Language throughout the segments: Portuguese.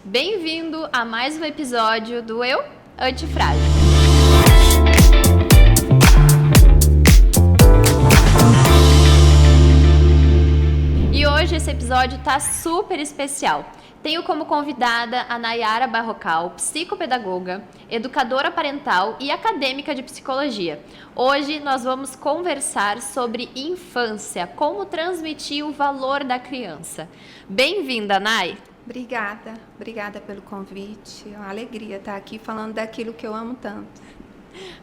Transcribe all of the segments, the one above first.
Bem-vindo a mais um episódio do Eu Antifrágil. E hoje esse episódio tá super especial. Tenho como convidada a Nayara Barrocal, psicopedagoga, educadora parental e acadêmica de psicologia. Hoje nós vamos conversar sobre infância, como transmitir o valor da criança. Bem-vinda, Nay! Obrigada pelo convite. É uma alegria estar aqui falando daquilo que eu amo tanto.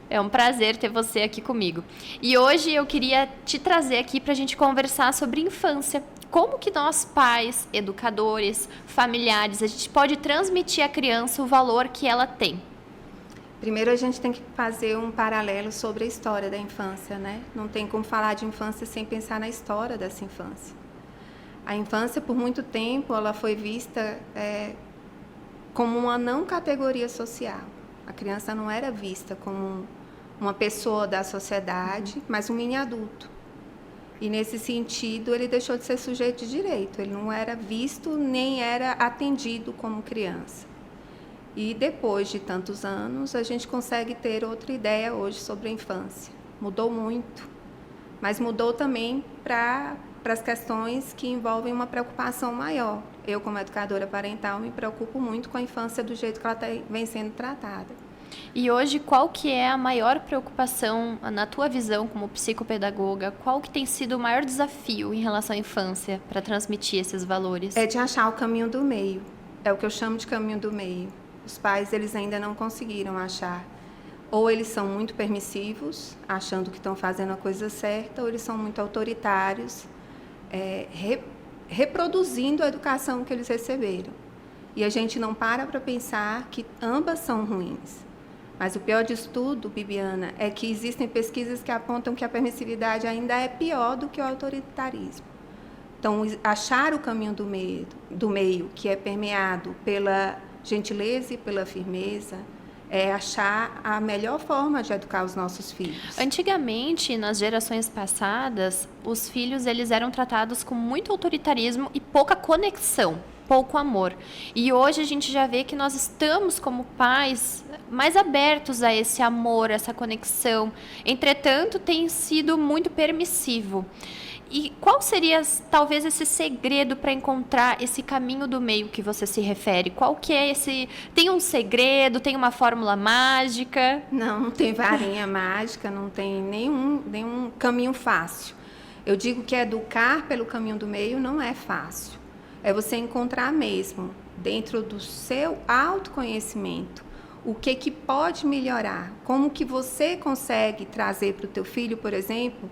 É um prazer ter você aqui comigo. E hoje eu queria te trazer aqui para a gente conversar sobre infância. Como que nós, pais, educadores, familiares, a gente pode transmitir à criança o valor que ela tem? Primeiro a gente tem que fazer um paralelo sobre a história da infância, né? Não tem como falar de infância sem pensar na história dessa infância. A infância, por muito tempo, ela foi vista como uma não categoria social. A criança não era vista como uma pessoa da sociedade, mas um mini adulto. E, nesse sentido, ele deixou de ser sujeito de direito. Ele não era visto nem era atendido como criança. E, depois de tantos anos, a gente consegue ter outra ideia hoje sobre a infância. Mudou muito, mas mudou também para as questões que envolvem uma preocupação maior. Eu, como educadora parental, me preocupo muito com a infância do jeito que ela vem sendo tratada. E hoje, qual que é a maior preocupação, na tua visão como psicopedagoga, qual que tem sido o maior desafio em relação à infância para transmitir esses valores? É de achar o caminho do meio. É o que eu chamo de caminho do meio. Os pais, eles ainda não conseguiram achar. Ou eles são muito permissivos, achando que estão fazendo a coisa certa, ou eles são muito autoritários, reproduzindo a educação que eles receberam. E a gente não para pensar que ambas são ruins. Mas o pior disso tudo, Bibiana, é que existem pesquisas que apontam que a permissividade ainda é pior do que o autoritarismo. Então, achar o caminho do meio, que é permeado pela gentileza e pela firmeza, é achar a melhor forma de educar os nossos filhos. Antigamente, nas gerações passadas, os filhos eles eram tratados com muito autoritarismo e pouca conexão, pouco amor. E hoje a gente já vê que nós estamos, como pais, mais abertos a esse amor, essa conexão. Entretanto, tem sido muito permissivo. E qual seria, talvez, esse segredo para encontrar esse caminho do meio que você se refere? Qual que é esse... Tem um segredo? Tem uma fórmula mágica? Não tem varinha mágica, não tem nenhum caminho fácil. Eu digo que educar pelo caminho do meio não é fácil. É você encontrar mesmo, dentro do seu autoconhecimento, o que pode melhorar. Como que você consegue trazer para o teu filho, por exemplo...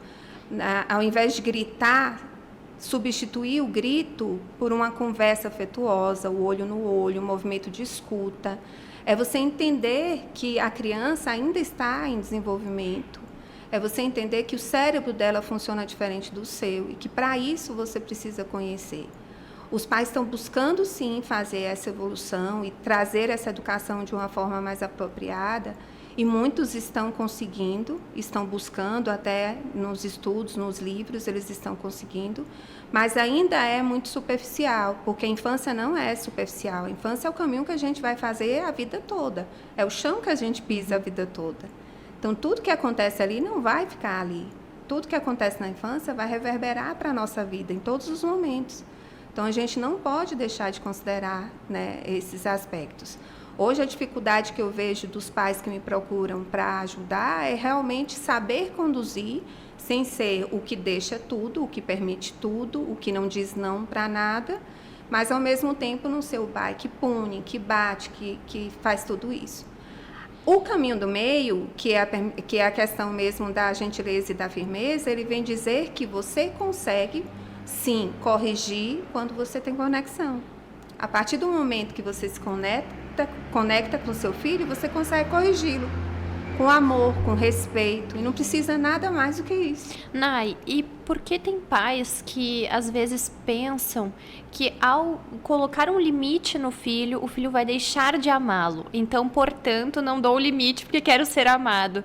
Ao invés de gritar, substituir o grito por uma conversa afetuosa, o olho no olho, o movimento de escuta. É você entender que a criança ainda está em desenvolvimento. É você entender que o cérebro dela funciona diferente do seu e que, para isso, você precisa conhecer. Os pais estão buscando, sim, fazer essa evolução e trazer essa educação de uma forma mais apropriada. E muitos estão conseguindo, estão buscando até nos estudos, nos livros, eles estão conseguindo, mas ainda é muito superficial, porque a infância não é superficial. A infância é o caminho que a gente vai fazer a vida toda, é o chão que a gente pisa a vida toda. Então, tudo que acontece ali não vai ficar ali. Tudo que acontece na infância vai reverberar para a nossa vida, em todos os momentos. Então, a gente não pode deixar de considerar, né, esses aspectos. Hoje, a dificuldade que eu vejo dos pais que me procuram para ajudar é realmente saber conduzir, sem ser o que deixa tudo, o que permite tudo, o que não diz não para nada, mas, ao mesmo tempo, não ser o pai que pune, que bate, que faz tudo isso. O caminho do meio, que é a questão mesmo da gentileza e da firmeza, ele vem dizer que você consegue, sim, corrigir quando você tem conexão. A partir do momento que você se conecta com o seu filho, você consegue corrigi-lo com amor, com respeito, e não precisa nada mais do que isso. Nay, e por que tem pais que às vezes pensam que ao colocar um limite no filho, o filho vai deixar de amá-lo? Então, portanto, não dou o limite porque quero ser amado.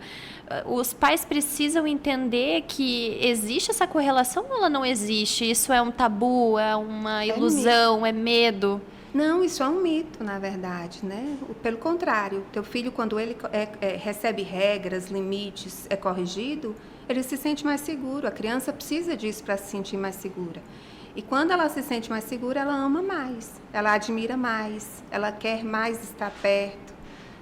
Os pais precisam entender que existe essa correlação ou ela não existe? Isso é um tabu, é uma ilusão, é medo? Não, isso é um mito, na verdade, né? Pelo contrário, teu filho, quando ele recebe regras, limites, é corrigido, ele se sente mais seguro. A criança precisa disso para se sentir mais segura. E quando ela se sente mais segura, ela ama mais, ela admira mais, ela quer mais estar perto,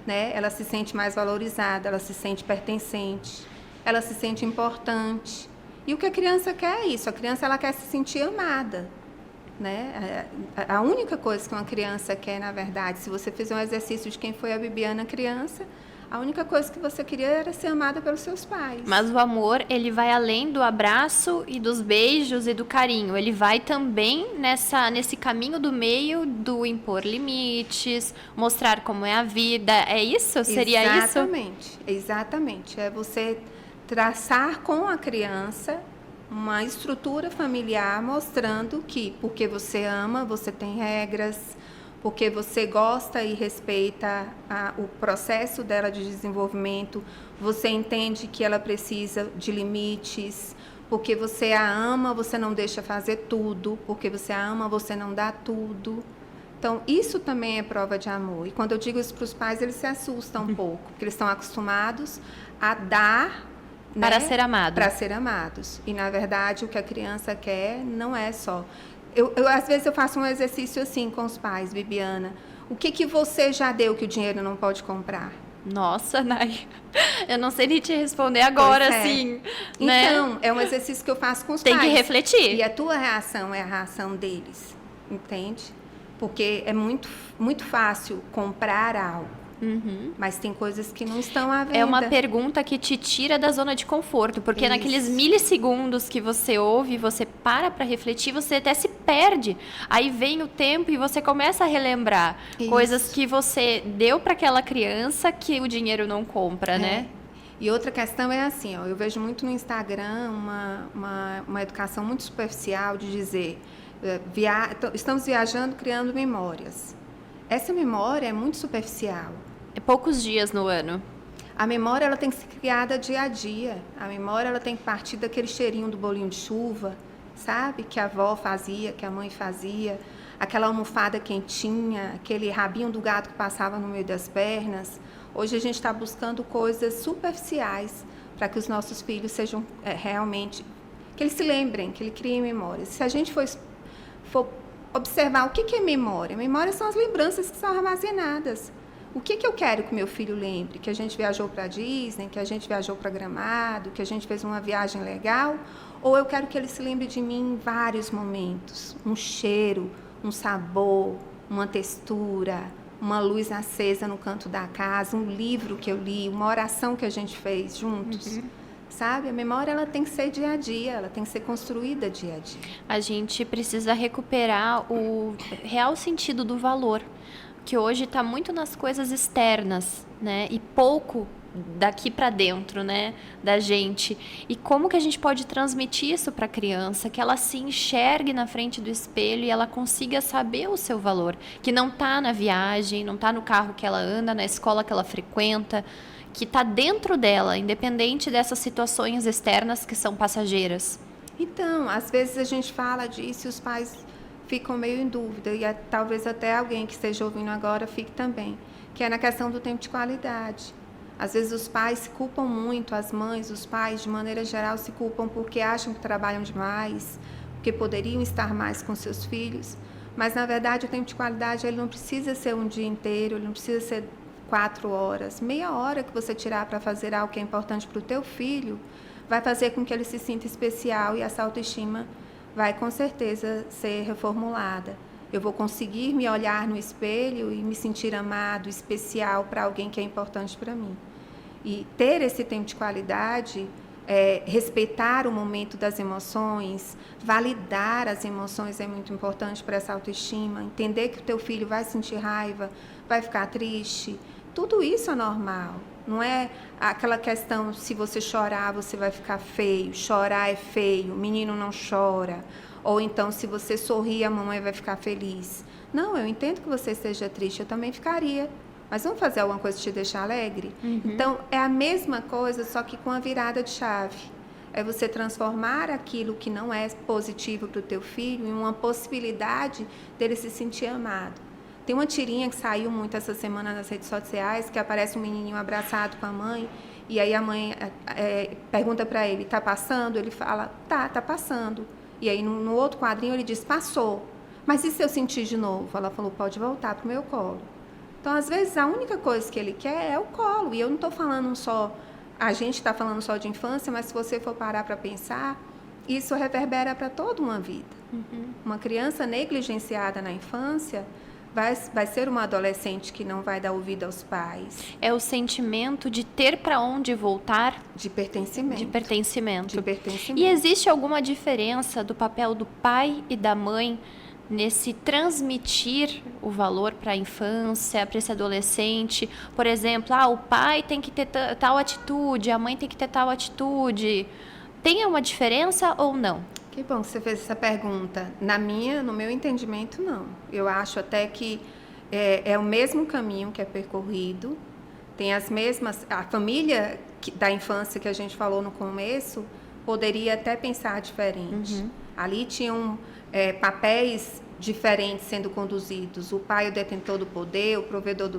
né? Ela se sente mais valorizada, ela se sente pertencente, ela se sente importante. E o que a criança quer é isso, a criança ela quer se sentir amada. Né? A única coisa que uma criança quer, na verdade, se você fizer um exercício de quem foi a Bibiana criança, a única coisa que você queria era ser amada pelos seus pais. Mas o amor, ele vai além do abraço e dos beijos e do carinho. Ele vai também nesse caminho do meio do impor limites, mostrar como é a vida. É isso? Seria isso? Exatamente, exatamente. É você traçar com a criança uma estrutura familiar mostrando que porque você ama, você tem regras, porque você gosta e respeita o processo dela de desenvolvimento, você entende que ela precisa de limites, porque você a ama, você não deixa fazer tudo, porque você a ama, você não dá tudo. Então, isso também é prova de amor. E quando eu digo isso para os pais, eles se assustam um pouco, porque eles estão acostumados a dar, para né, ser amado. Para ser amados. E, na verdade, o que a criança quer não é só... às vezes, eu faço um exercício assim com os pais, Bibiana. O que você já deu que o dinheiro não pode comprar? Nossa, Nay, eu não sei nem te responder agora, assim, né? Então, é um exercício que eu faço com os pais. Tem que refletir. E a tua reação é a reação deles, entende? Porque é muito, muito fácil comprar algo. Uhum. Mas tem coisas que não estão à venda. É uma pergunta que te tira da zona de conforto, porque naqueles milissegundos que você ouve, você para refletir, você até se perde. Aí vem o tempo e você começa a relembrar coisas que você deu para aquela criança que o dinheiro não compra, né? E outra questão é assim, ó, eu vejo muito no Instagram uma educação muito superficial de dizer estamos viajando, criando memórias. Essa memória é muito superficial. É poucos dias no ano. A memória ela tem que ser criada dia a dia. A memória ela tem que partir daquele cheirinho do bolinho de chuva, sabe? Que a avó fazia, que a mãe fazia. Aquela almofada quentinha, aquele rabinho do gato que passava no meio das pernas. Hoje a gente está buscando coisas superficiais para que os nossos filhos sejam realmente... Que eles se lembrem, que eles criem memórias. Se a gente for observar o que é memória. Memória são as lembranças que são armazenadas. O que eu quero que meu filho lembre? Que a gente viajou para a Disney, que a gente viajou para Gramado, que a gente fez uma viagem legal? Ou eu quero que ele se lembre de mim em vários momentos? Um cheiro, um sabor, uma textura, uma luz acesa no canto da casa, um livro que eu li, uma oração que a gente fez juntos. Uhum. Sabe? A memória ela tem que ser dia a dia, ela tem que ser construída dia a dia. A gente precisa recuperar o real sentido do valor, que hoje está muito nas coisas externas, né? E pouco daqui para dentro, né? Da gente. E como que a gente pode transmitir isso para a criança, que ela se enxergue na frente do espelho e ela consiga saber o seu valor, que não está na viagem, não está no carro que ela anda, na escola que ela frequenta, que está dentro dela, independente dessas situações externas que são passageiras. Então, às vezes a gente fala disso e os pais ficam meio em dúvida, e talvez até alguém que esteja ouvindo agora fique também, que é na questão do tempo de qualidade. Às vezes os pais se culpam muito, as mães, os pais, de maneira geral, se culpam porque acham que trabalham demais, porque poderiam estar mais com seus filhos, mas, na verdade, o tempo de qualidade ele não precisa ser um dia inteiro, ele não precisa ser 4 horas, meia hora que você tirar para fazer algo que é importante para o teu filho, vai fazer com que ele se sinta especial e essa autoestima vai com certeza ser reformulada. Eu vou conseguir me olhar no espelho e me sentir amado, especial para alguém que é importante para mim. E ter esse tempo de qualidade, respeitar o momento das emoções, validar as emoções é muito importante para essa autoestima, entender que o teu filho vai sentir raiva, vai ficar triste, tudo isso é normal. Não é aquela questão, se você chorar, você vai ficar feio. Chorar é feio, o menino não chora. Ou então, se você sorrir, a mamãe vai ficar feliz. Não, eu entendo que você esteja triste, eu também ficaria. Mas vamos fazer alguma coisa que te deixar alegre? Uhum. Então, é a mesma coisa, só que com a virada de chave. É você transformar aquilo que não é positivo para o teu filho em uma possibilidade dele se sentir amado. Tem uma tirinha que saiu muito essa semana nas redes sociais, que aparece um menininho abraçado com a mãe, e aí a mãe pergunta para ele, tá passando? Ele fala, tá passando. E aí no outro quadrinho ele diz, passou. Mas e se eu sentir de novo? Ela falou, pode voltar pro meu colo. Então, às vezes, a única coisa que ele quer é o colo. E eu não estou falando só, a gente está falando só de infância, mas se você for parar para pensar, isso reverbera para toda uma vida. Uhum. Uma criança negligenciada na infância vai ser uma adolescente que não vai dar ouvido aos pais. É o sentimento de ter para onde voltar. De pertencimento. De pertencimento. De pertencimento. E existe alguma diferença do papel do pai e da mãe nesse transmitir o valor para a infância, para esse adolescente? Por exemplo, o pai tem que ter tal atitude, a mãe tem que ter tal atitude. Tem uma diferença ou não? Que bom que você fez essa pergunta. No meu entendimento, não. Eu acho até que é o mesmo caminho que é percorrido, tem as mesmas... A família da infância que a gente falou no começo poderia até pensar diferente. Uhum. Ali tinham papéis diferentes sendo conduzidos. O pai, o detentor do poder, o provedor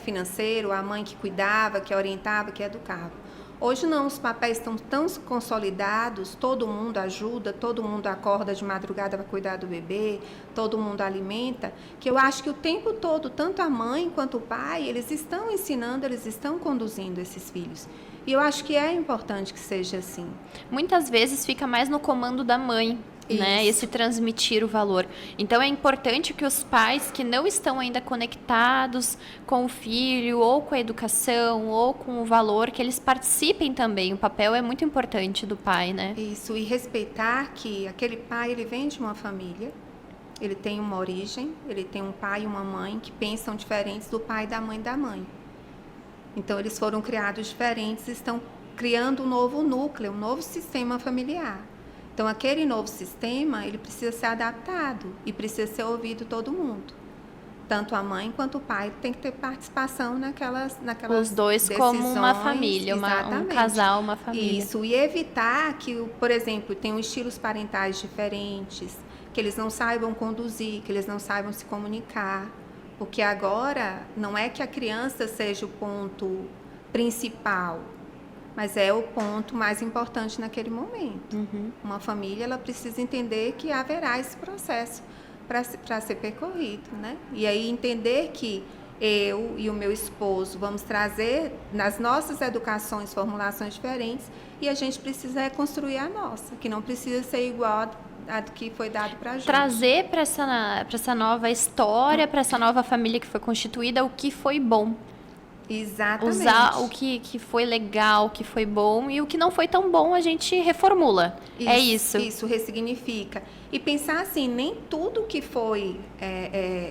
financeiro, a mãe que cuidava, que orientava, que educava. Hoje não, os papéis estão tão consolidados, todo mundo ajuda, todo mundo acorda de madrugada para cuidar do bebê, todo mundo alimenta, que eu acho que o tempo todo, tanto a mãe quanto o pai, eles estão ensinando, eles estão conduzindo esses filhos. E eu acho que é importante que seja assim. Muitas vezes fica mais no comando da mãe, né? Esse transmitir o valor. Então é importante que os pais que não estão ainda conectados com o filho, ou com a educação, ou com o valor, que eles participem também. O papel é muito importante do pai, né? Isso, e respeitar que aquele pai, ele vem de uma família, ele tem uma origem, ele tem um pai e uma mãe que pensam diferentes do pai e da mãe da mãe. Então eles foram criados diferentes, estão criando um novo núcleo, um novo sistema familiar. Então, aquele novo sistema, ele precisa ser adaptado e precisa ser ouvido todo mundo. Tanto a mãe quanto o pai tem que ter participação naquelas os dois decisões, como uma família, um casal, uma família. Isso, e evitar que, por exemplo, tenham estilos parentais diferentes, que eles não saibam conduzir, que eles não saibam se comunicar. Porque agora, não é que a criança seja o ponto principal, mas é o ponto mais importante naquele momento. Uhum. Uma família, ela precisa entender que haverá esse processo para ser percorrido, né? E aí entender que eu e o meu esposo vamos trazer nas nossas educações formulações diferentes e a gente precisa reconstruir a nossa, que não precisa ser igual a do que foi dado para a gente. Trazer para essa nova história, para essa nova família que foi constituída, o que foi bom. Exatamente. Usar o que foi legal, o que foi bom, e o que não foi tão bom a gente reformula. Isso, é isso. Isso, ressignifica. E pensar assim, nem tudo que foi,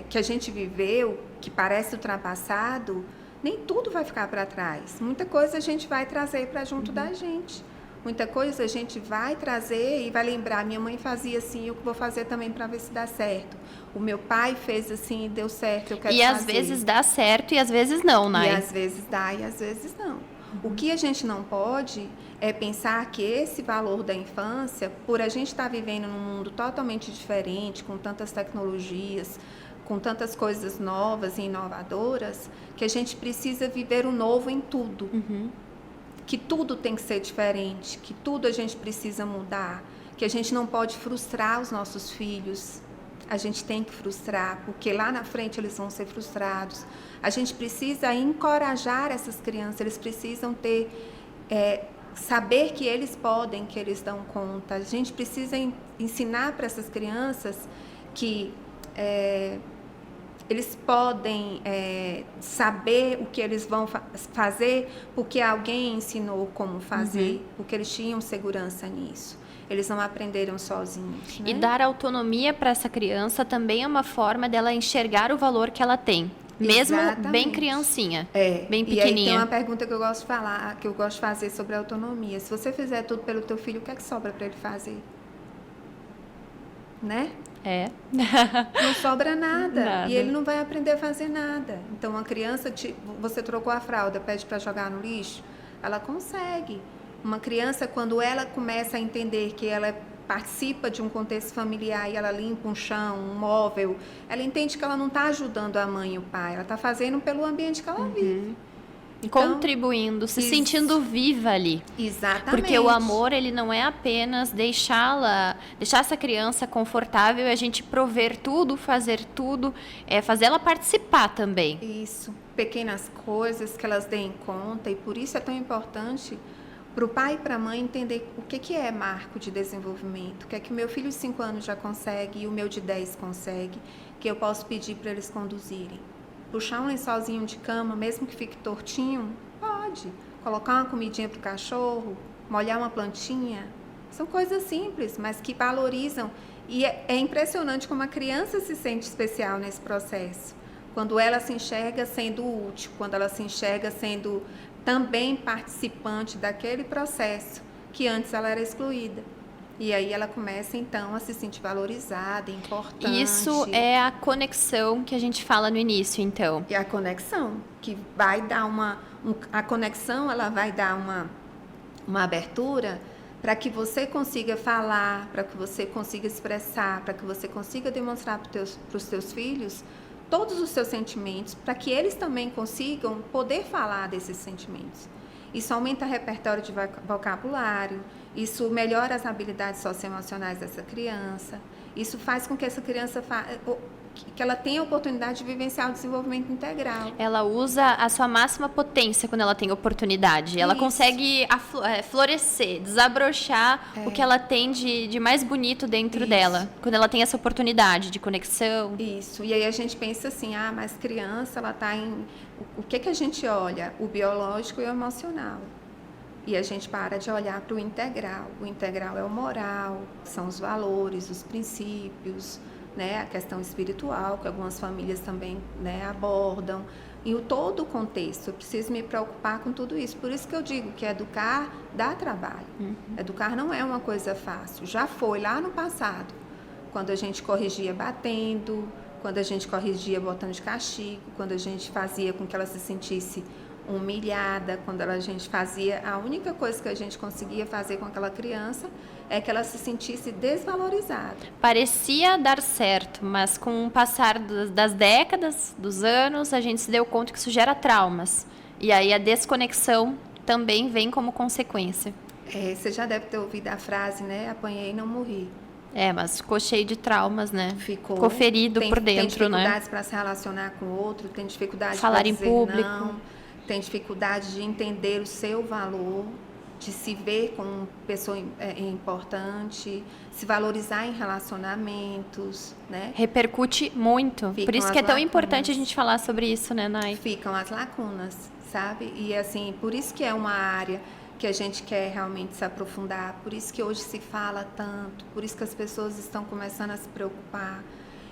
que a gente viveu, que parece ultrapassado, nem tudo vai ficar para trás. Muita coisa a gente vai trazer para junto da gente. Muita coisa a gente vai trazer e vai lembrar, minha mãe fazia assim, eu vou fazer também para ver se dá certo. O meu pai fez assim e deu certo, eu quero fazer. E às vezes dá certo e às vezes não, né? E às vezes dá e às vezes não. O que a gente não pode é pensar que esse valor da infância, por a gente estar vivendo num mundo totalmente diferente, com tantas tecnologias, com tantas coisas novas e inovadoras, que a gente precisa viver o novo em tudo. Uhum. Que tudo tem que ser diferente, que tudo a gente precisa mudar, que a gente não pode frustrar os nossos filhos. A gente tem que frustrar, porque lá na frente eles vão ser frustrados. A gente precisa encorajar essas crianças, eles precisam ter, saber que eles podem, que eles dão conta. A gente precisa ensinar para essas crianças que eles podem saber o que eles vão fazer porque alguém ensinou como fazer, porque eles tinham segurança nisso. Eles não aprenderam sozinhos. Né? E dar autonomia para essa criança também é uma forma dela enxergar o valor que ela tem. Mesmo bem criancinha, bem pequenininha. E aí tem uma pergunta que eu gosto de falar, que eu gosto de fazer sobre a autonomia. Se você fizer tudo pelo teu filho, o que é que sobra para ele fazer? Né? Não sobra nada. E ele não vai aprender a fazer nada. Então, uma criança, você trocou a fralda, pede para jogar no lixo, ela consegue. Uma criança, quando ela começa a entender que ela é participa de um contexto familiar e ela limpa um chão, um móvel, ela entende que ela não está ajudando a mãe e o pai, ela está fazendo pelo ambiente que ela vive. Então, contribuindo, se sentindo viva ali. Exatamente. Porque o amor, ele não é apenas deixar essa criança confortável e a gente prover tudo, fazer tudo, é fazer ela participar também. Isso, pequenas coisas que elas deem conta, e por isso é tão importante para o pai e para a mãe entender o que é marco de desenvolvimento, o que é que o meu filho de 5 anos já consegue e o meu de 10 consegue, que eu posso pedir para eles conduzirem. Puxar um lençolzinho de cama, mesmo que fique tortinho, pode. Colocar uma comidinha para o cachorro, molhar uma plantinha. São coisas simples, mas que valorizam. E é impressionante como a criança se sente especial nesse processo. Quando ela se enxerga sendo útil, quando ela se enxerga sendo também participante daquele processo que antes ela era excluída. E aí ela começa, então, a se sentir valorizada, importante. Isso é a conexão que a gente fala no início, então. E a conexão, que vai dar a conexão, ela vai dar uma abertura para que você consiga falar, para que você consiga expressar, para que você consiga demonstrar para os teus filhos todos os seus sentimentos, para que eles também consigam poder falar desses sentimentos. Isso aumenta o repertório de vocabulário, isso melhora as habilidades socioemocionais dessa criança, isso faz com que essa criança que ela tenha a oportunidade de vivenciar o desenvolvimento integral. Ela usa a sua máxima potência quando ela tem oportunidade. Ela consegue florescer, desabrochar o que ela tem de mais bonito dentro dela, quando ela tem essa oportunidade de conexão. Isso, e aí a gente pensa assim, mas criança, ela está em... O que a gente olha? O biológico e o emocional. E a gente para de olhar para o integral. O integral é o moral, são os valores, os princípios, né, a questão espiritual, que algumas famílias também, né, abordam, e todo o contexto. Eu preciso me preocupar com tudo isso. Por isso que eu digo que educar dá trabalho. Educar não é uma coisa fácil. Já foi lá no passado, quando a gente corrigia batendo, quando a gente corrigia botando de castigo, quando a gente fazia com que ela se sentisse humilhada, quando a gente fazia, a única coisa que a gente conseguia fazer com aquela criança é que ela se sentisse desvalorizada. Parecia dar certo, mas com o passar das décadas, dos anos, a gente se deu conta que isso gera traumas. E aí a desconexão também vem como consequência. Você já deve ter ouvido a frase, né? Apanhei e não morri. Mas ficou cheio de traumas, né? Ficou ferido por dentro, né? Tem dificuldades para se relacionar com o outro, tem dificuldade de falar em dizer público. Não, tem dificuldade de entender o seu valor, de se ver como pessoa importante, se valorizar em relacionamentos, né? Repercute muito. Ficam por isso que é tão lacunas. Importante a gente falar sobre isso, né, Nay? Ficam as lacunas, sabe? E assim, por isso que é uma área que a gente quer realmente se aprofundar, por isso que hoje se fala tanto, por isso que as pessoas estão começando a se preocupar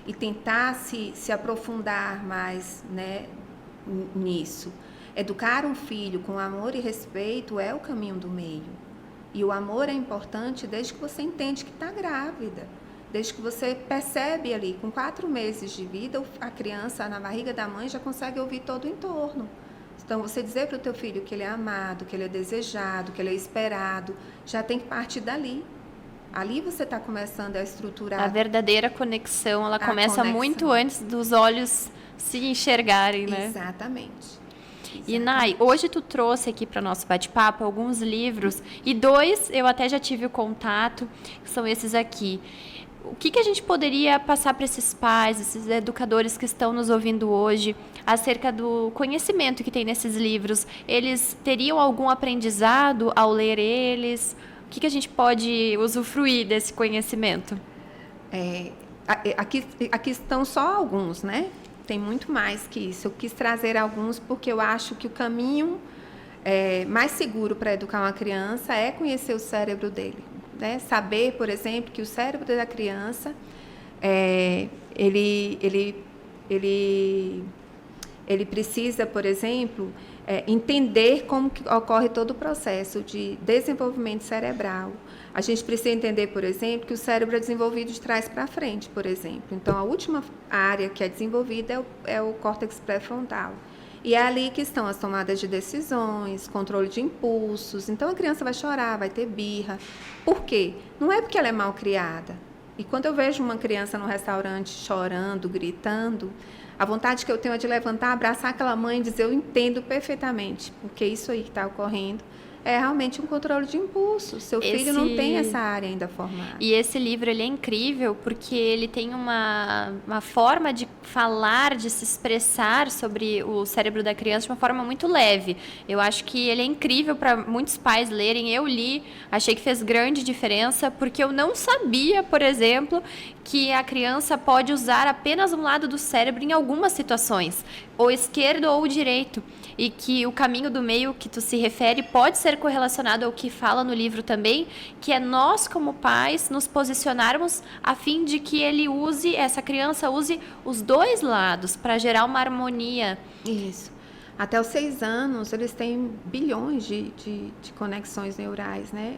e tentar se aprofundar mais, né, nisso. Educar um filho com amor e respeito é o caminho do meio. E o amor é importante desde que você entende que está grávida, desde que você percebe ali, com 4 meses de vida, a criança na barriga da mãe já consegue ouvir todo o entorno. Então, você dizer para o teu filho que ele é amado, que ele é desejado, que ele é esperado, já tem que partir dali. Ali você está começando a estruturar. A verdadeira conexão, ela começa muito antes dos olhos se enxergarem, né? Exatamente. E, Nay, hoje tu trouxe aqui para o nosso bate-papo alguns livros, e 2 eu até já tive o contato, que são esses aqui. O que a gente poderia passar para esses pais, esses educadores que estão nos ouvindo hoje, acerca do conhecimento que tem nesses livros? Eles teriam algum aprendizado ao ler eles? O que a gente pode usufruir desse conhecimento? Aqui estão só alguns, né? Tem muito mais que isso. Eu quis trazer alguns porque eu acho que o caminho mais seguro para educar uma criança é conhecer o cérebro dele. Né? Saber, por exemplo, que o cérebro da criança, ele precisa, por exemplo, entender como que ocorre todo o processo de desenvolvimento cerebral. A gente precisa entender, por exemplo, que o cérebro é desenvolvido de trás para frente, por exemplo. Então, a última área que é desenvolvida é o córtex pré-frontal. E é ali que estão as tomadas de decisões, controle de impulsos. Então, a criança vai chorar, vai ter birra. Por quê? Não é porque ela é mal criada. E quando eu vejo uma criança no restaurante chorando, gritando, a vontade que eu tenho é de levantar, abraçar aquela mãe e dizer: eu entendo perfeitamente, porque isso aí que está ocorrendo é realmente um controle de impulso. Seu filho não tem essa área ainda formada. E esse livro, ele é incrível porque ele tem uma forma de falar, de se expressar sobre o cérebro da criança de uma forma muito leve. Eu acho que ele é incrível para muitos pais lerem. Eu li, achei que fez grande diferença, porque eu não sabia, por exemplo, que a criança pode usar apenas um lado do cérebro em algumas situações, ou esquerdo ou direito, e que o caminho do meio que tu se refere pode ser correlacionado ao que fala no livro também, que é nós como pais nos posicionarmos a fim de que essa criança use os dois lados para gerar uma harmonia. Isso. Até os 6 anos, eles têm bilhões de conexões neurais, né?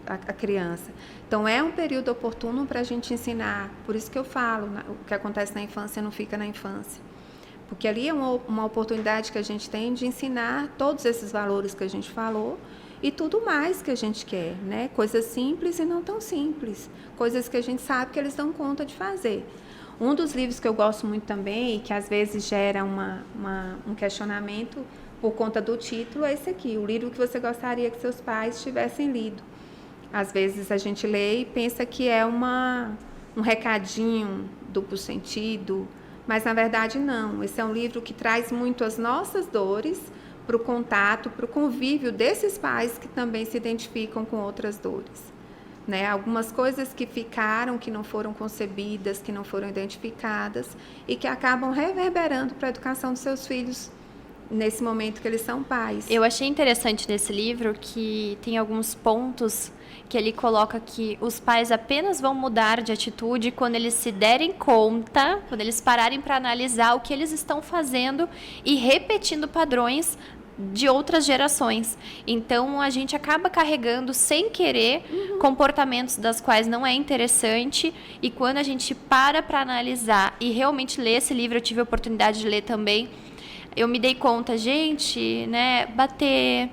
A criança. Então, é um período oportuno para a gente ensinar. Por isso que eu falo, o que acontece na infância não fica na infância. Porque ali é uma oportunidade que a gente tem de ensinar todos esses valores que a gente falou e tudo mais que a gente quer, né? Coisas simples e não tão simples. Coisas que a gente sabe que eles dão conta de fazer. Um dos livros que eu gosto muito também, e que às vezes gera um questionamento por conta do título, é esse aqui: o livro que você gostaria que seus pais tivessem lido. Às vezes a gente lê e pensa que é um recadinho duplo sentido, mas na verdade não. Esse é um livro que traz muito as nossas dores para o contato, para o convívio desses pais que também se identificam com outras dores. Né? Algumas coisas que ficaram, que não foram concebidas, que não foram identificadas e que acabam reverberando para a educação dos seus filhos nesse momento que eles são pais. Eu achei interessante nesse livro que tem alguns pontos que ele coloca que os pais apenas vão mudar de atitude quando eles se derem conta, quando eles pararem para analisar o que eles estão fazendo e repetindo padrões de outras gerações. Então, a gente acaba carregando, sem querer, comportamentos das quais não é interessante, e quando a gente para analisar e realmente ler esse livro, eu tive a oportunidade de ler também, eu me dei conta, gente, né, bater,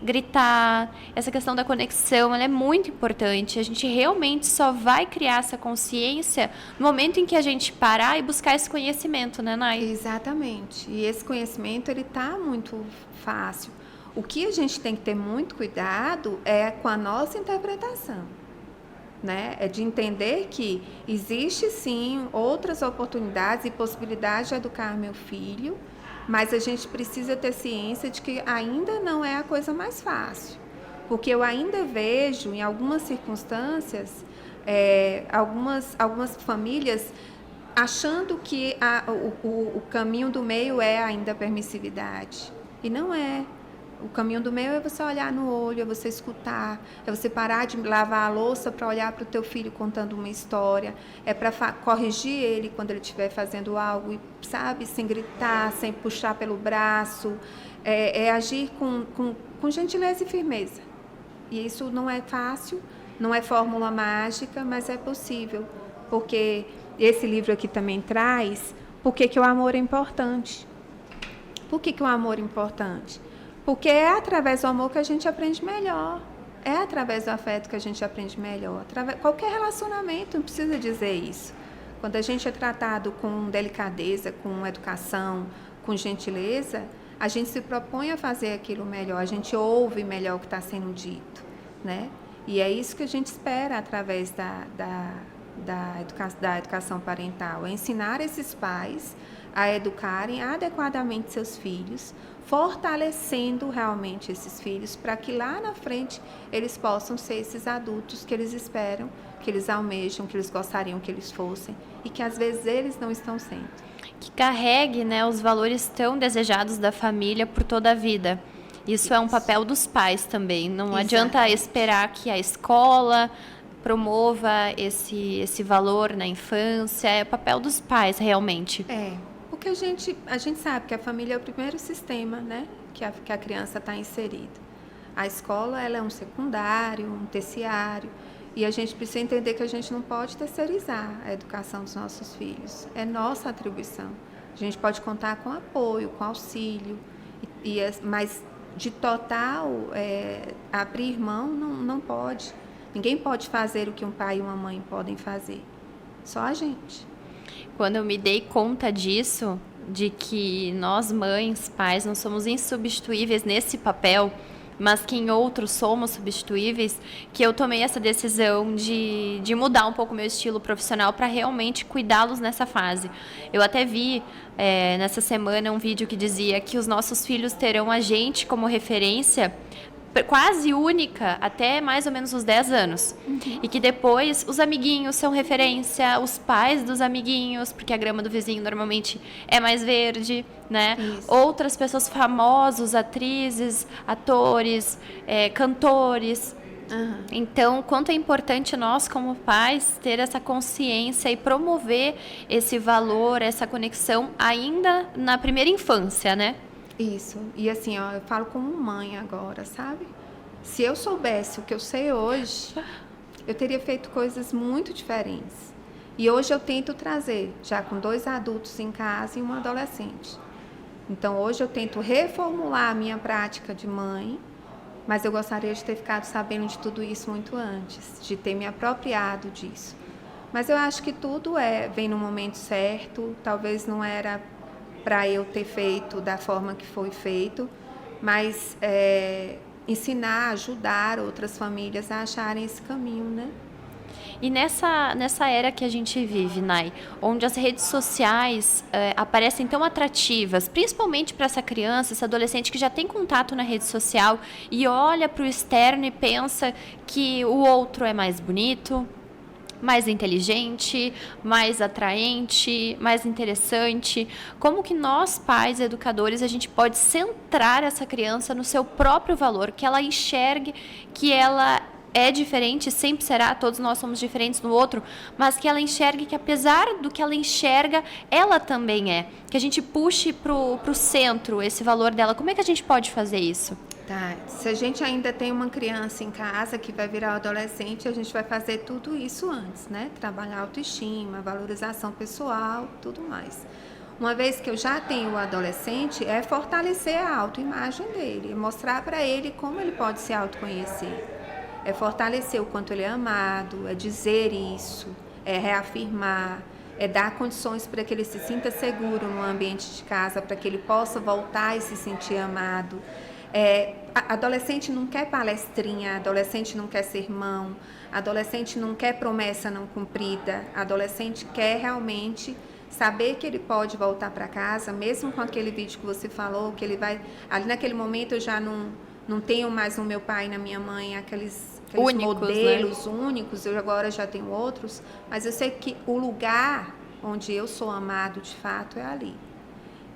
gritar, essa questão da conexão, ela é muito importante. A gente realmente só vai criar essa consciência no momento em que a gente parar e buscar esse conhecimento, né, Nay? Exatamente. E esse conhecimento, ele tá muito fácil. O que a gente tem que ter muito cuidado é com a nossa interpretação, né? É de entender que existe sim outras oportunidades e possibilidades de educar meu filho, mas a gente precisa ter ciência de que ainda não é a coisa mais fácil. Porque eu ainda vejo, em algumas circunstâncias, algumas famílias achando que o caminho do meio é ainda a permissividade. E não é. O caminho do meio é você olhar no olho, é você escutar, é você parar de lavar a louça para olhar para o teu filho contando uma história, é para corrigir ele quando ele estiver fazendo algo, sabe, sem gritar, sem puxar pelo braço, é agir com gentileza e firmeza. E isso não é fácil, não é fórmula mágica, mas é possível, porque esse livro aqui também traz por que o amor é importante. Por que o amor é importante? Porque é através do amor que a gente aprende melhor. É através do afeto que a gente aprende melhor. Qualquer relacionamento, não precisa dizer isso. Quando a gente é tratado com delicadeza, com educação, com gentileza, a gente se propõe a fazer aquilo melhor. A gente ouve melhor o que está sendo dito, né? E é isso que a gente espera através da educação parental. É ensinar esses pais a educarem adequadamente seus filhos, fortalecendo realmente esses filhos para que lá na frente eles possam ser esses adultos que eles esperam, que eles almejam, que eles gostariam que eles fossem e que às vezes eles não estão sendo. Que carregue, né, os valores tão desejados da família por toda a vida. Isso é um papel dos pais também. Não adianta esperar que a escola promova esse valor na infância. É o papel dos pais, realmente. Porque a gente sabe que a família é o primeiro sistema, né, que a criança está inserida. A escola, ela é um secundário, um terciário, e a gente precisa entender que a gente não pode terceirizar a educação dos nossos filhos. É nossa atribuição. A gente pode contar com apoio, com auxílio, mas de total abrir mão não pode. Ninguém pode fazer o que um pai e uma mãe podem fazer, só a gente. Quando eu me dei conta disso, de que nós mães, pais, não somos insubstituíveis nesse papel, mas que em outros somos substituíveis, que eu tomei essa decisão de mudar um pouco o meu estilo profissional para realmente cuidá-los nessa fase. Eu até vi nessa semana um vídeo que dizia que os nossos filhos terão a gente como referência quase única até mais ou menos os 10 anos. E que depois os amiguinhos são referência, os pais dos amiguinhos, porque a grama do vizinho normalmente é mais verde, né? Isso. Outras pessoas famosas, atrizes, atores, cantores. Uhum. Então, quanto é importante nós, como pais, ter essa consciência e promover esse valor, essa conexão ainda na primeira infância, né? Isso. E assim, ó, eu falo como mãe agora, sabe? Se eu soubesse o que eu sei hoje, eu teria feito coisas muito diferentes. E hoje eu tento trazer, já com 2 adultos em casa e um adolescente. Então, hoje eu tento reformular a minha prática de mãe, mas eu gostaria de ter ficado sabendo de tudo isso muito antes, de ter me apropriado disso. Mas eu acho que tudo vem no momento certo, talvez não era para eu ter feito da forma que foi feito, mas ensinar, ajudar outras famílias a acharem esse caminho, né? E nessa era que a gente vive, Nai, onde as redes sociais aparecem tão atrativas, principalmente para essa criança, esse adolescente que já tem contato na rede social e olha para o externo e pensa que o outro é mais bonito, mais inteligente, mais atraente, mais interessante. Como que nós, pais, educadores, a gente pode centrar essa criança no seu próprio valor, que ela enxergue que ela é diferente, sempre será, todos nós somos diferentes no outro, mas que ela enxergue que apesar do que ela enxerga, ela também é. Que a gente puxe pro centro esse valor dela. Como é que a gente pode fazer isso? Tá. Se a gente ainda tem uma criança em casa que vai virar adolescente, a gente vai fazer tudo isso antes, né? Trabalhar a autoestima, valorização pessoal, tudo mais. Uma vez que eu já tenho o adolescente, é fortalecer a autoimagem dele, mostrar para ele como ele pode se autoconhecer. É fortalecer o quanto ele é amado, é dizer isso, é reafirmar, é dar condições para que ele se sinta seguro no ambiente de casa, para que ele possa voltar e se sentir amado. Adolescente não quer palestrinha, adolescente não quer sermão, adolescente não quer promessa não cumprida, adolescente quer realmente saber que ele pode voltar para casa, mesmo com aquele vídeo que você falou, que ele vai... Ali naquele momento eu já não tenho mais o meu pai e na minha mãe, aqueles únicos, modelos, né? Únicos, eu agora já tenho outros, mas eu sei que o lugar onde eu sou amado de fato é ali.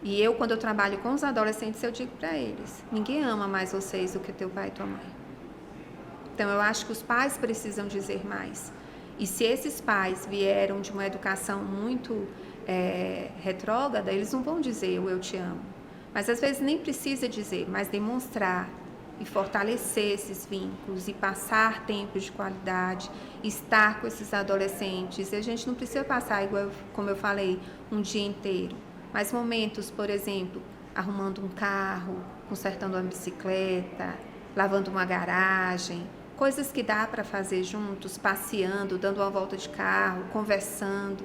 E eu, quando eu trabalho com os adolescentes, eu digo para eles, ninguém ama mais vocês do que teu pai e tua mãe. Então, eu acho que os pais precisam dizer mais. E se esses pais vieram de uma educação muito retrógrada, eles não vão dizer eu te amo. Mas, às vezes, nem precisa dizer, mas demonstrar e fortalecer esses vínculos e passar tempos de qualidade, estar com esses adolescentes. E a gente não precisa passar, igual como eu falei, um dia inteiro. Mas momentos, por exemplo, arrumando um carro, consertando uma bicicleta, lavando uma garagem, coisas que dá para fazer juntos, passeando, dando uma volta de carro, conversando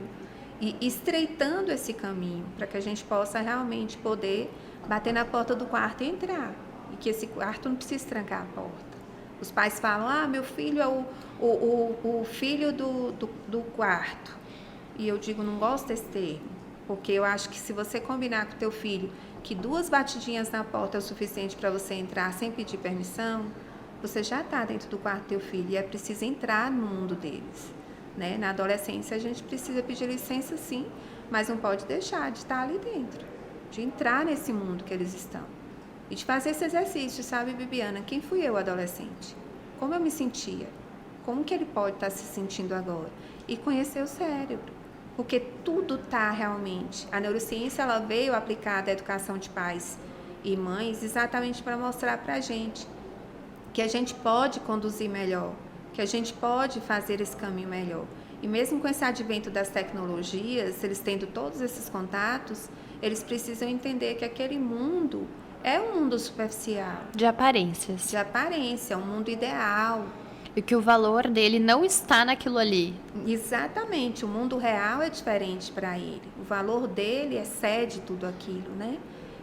e estreitando esse caminho para que a gente possa realmente poder bater na porta do quarto e entrar. E que esse quarto não precise trancar a porta. Os pais falam, meu filho é o filho do quarto. E eu digo, não gosto desse termo. Porque eu acho que se você combinar com o teu filho que 2 batidinhas na porta é o suficiente para você entrar sem pedir permissão, você já está dentro do quarto do teu filho e é preciso entrar no mundo deles. Né? Na adolescência a gente precisa pedir licença sim, mas não pode deixar de estar ali dentro, de entrar nesse mundo que eles estão. E de fazer esse exercício, sabe, Bibiana? Quem fui eu, adolescente? Como eu me sentia? Como que ele pode estar se sentindo agora? E conhecer o cérebro. Porque tudo está realmente... A neurociência ela veio aplicada à educação de pais e mães exatamente para mostrar para a gente que a gente pode conduzir melhor, que a gente pode fazer esse caminho melhor. E mesmo com esse advento das tecnologias, eles tendo todos esses contatos, eles precisam entender que aquele mundo é um mundo superficial, De aparências. de aparência, um mundo ideal. E que o valor dele não está naquilo ali. Exatamente, o mundo real é diferente para ele. O valor dele excede tudo aquilo, né?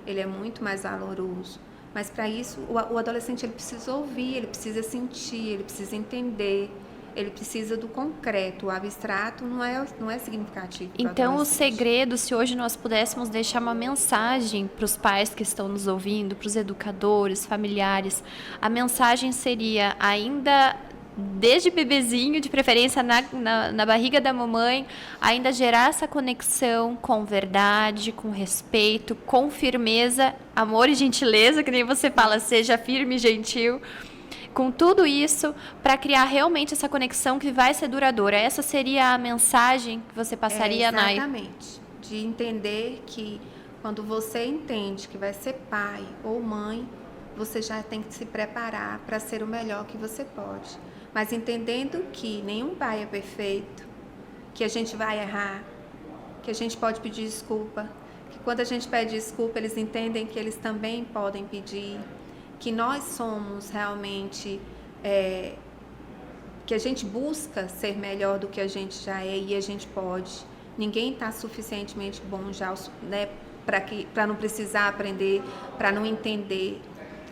Ele é muito mais valoroso. Mas para isso, o adolescente ele precisa ouvir, ele precisa sentir, ele precisa entender, ele precisa do concreto. O abstrato não é significativo. Então, o segredo, se hoje nós pudéssemos deixar uma mensagem para os pais que estão nos ouvindo, para os educadores, familiares, a mensagem seria ainda desde bebezinho, de preferência na barriga da mamãe, ainda gerar essa conexão com verdade, com respeito, com firmeza, amor e gentileza, que nem você fala, seja firme e gentil. Com tudo isso, para criar realmente essa conexão que vai ser duradoura. Essa seria a mensagem que você passaria, Nay? Exatamente. De entender que quando você entende que vai ser pai ou mãe, você já tem que se preparar para ser o melhor que você pode. Mas entendendo que nenhum pai é perfeito, que a gente vai errar, que a gente pode pedir desculpa, que quando a gente pede desculpa, eles entendem que eles também podem pedir, que nós somos realmente, que a gente busca ser melhor do que a gente já é e a gente pode. Ninguém está suficientemente bom já, né, para não precisar aprender, para não entender,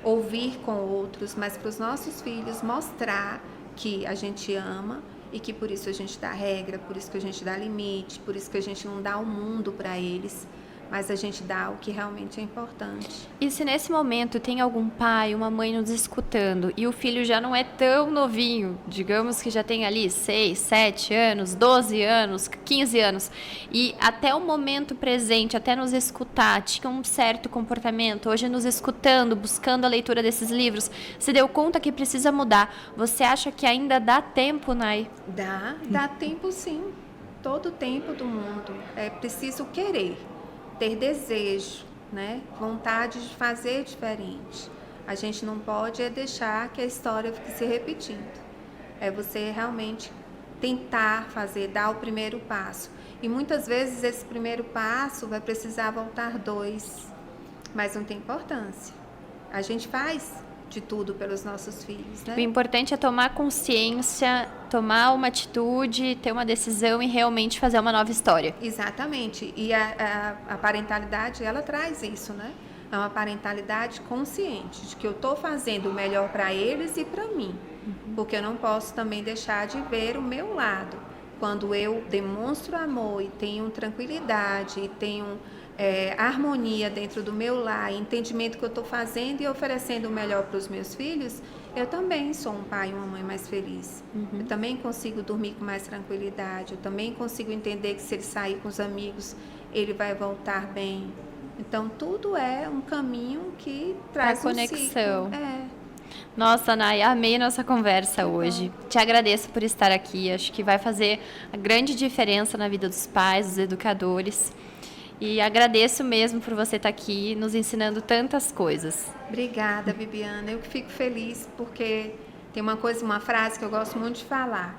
ouvir com outros, mas para os nossos filhos mostrar que a gente ama e que por isso a gente dá regra, por isso que a gente dá limite, por isso que a gente não dá o mundo para eles, mas a gente dá o que realmente é importante. E se nesse momento tem algum pai, uma mãe nos escutando e o filho já não é tão novinho, digamos que já tem ali 6, 7 anos, 12 anos, 15 anos, e até o momento presente, até nos escutar, tinha um certo comportamento, hoje nos escutando, buscando a leitura desses livros, se deu conta que precisa mudar, você acha que ainda dá tempo, Nay? Dá tempo sim, todo o tempo do mundo, é preciso querer. Ter desejo, né? Vontade de fazer diferente. A gente não pode deixar que a história fique se repetindo. É você realmente tentar fazer, dar o primeiro passo. E muitas vezes esse primeiro passo vai precisar voltar 2, mas não tem importância. A gente faz de tudo pelos nossos filhos, né? O importante é tomar consciência, tomar uma atitude, ter uma decisão e realmente fazer uma nova história. Exatamente. E a parentalidade, ela traz isso, né? É uma parentalidade consciente de que eu estou fazendo o melhor para eles e para mim. Porque eu não posso também deixar de ver o meu lado. Quando eu demonstro amor e tenho tranquilidade e tenho harmonia dentro do meu lar, entendimento que eu estou fazendo e oferecendo o melhor para os meus filhos, eu também sou um pai e uma mãe mais feliz. Eu também consigo dormir com mais tranquilidade, eu também consigo entender que se ele sair com os amigos, ele vai voltar bem. Então, tudo é um caminho que traz conexão. Ciclo. Nossa, Nay, amei nossa conversa hoje. Te agradeço por estar aqui. Acho que vai fazer a grande diferença na vida dos pais, dos educadores. E agradeço mesmo por você estar aqui nos ensinando tantas coisas. Obrigada, Bibiana. Eu que fico feliz porque tem uma frase que eu gosto muito de falar,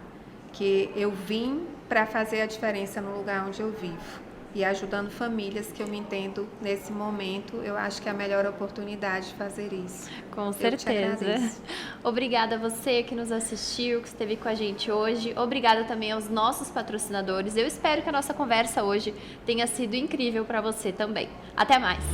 que eu vim para fazer a diferença no lugar onde eu vivo. E ajudando famílias que eu me entendo nesse momento, eu acho que é a melhor oportunidade de fazer isso. Com certeza. Obrigada a você que nos assistiu, que esteve com a gente hoje. Obrigada também aos nossos patrocinadores. Eu espero que a nossa conversa hoje tenha sido incrível para você também. Até mais!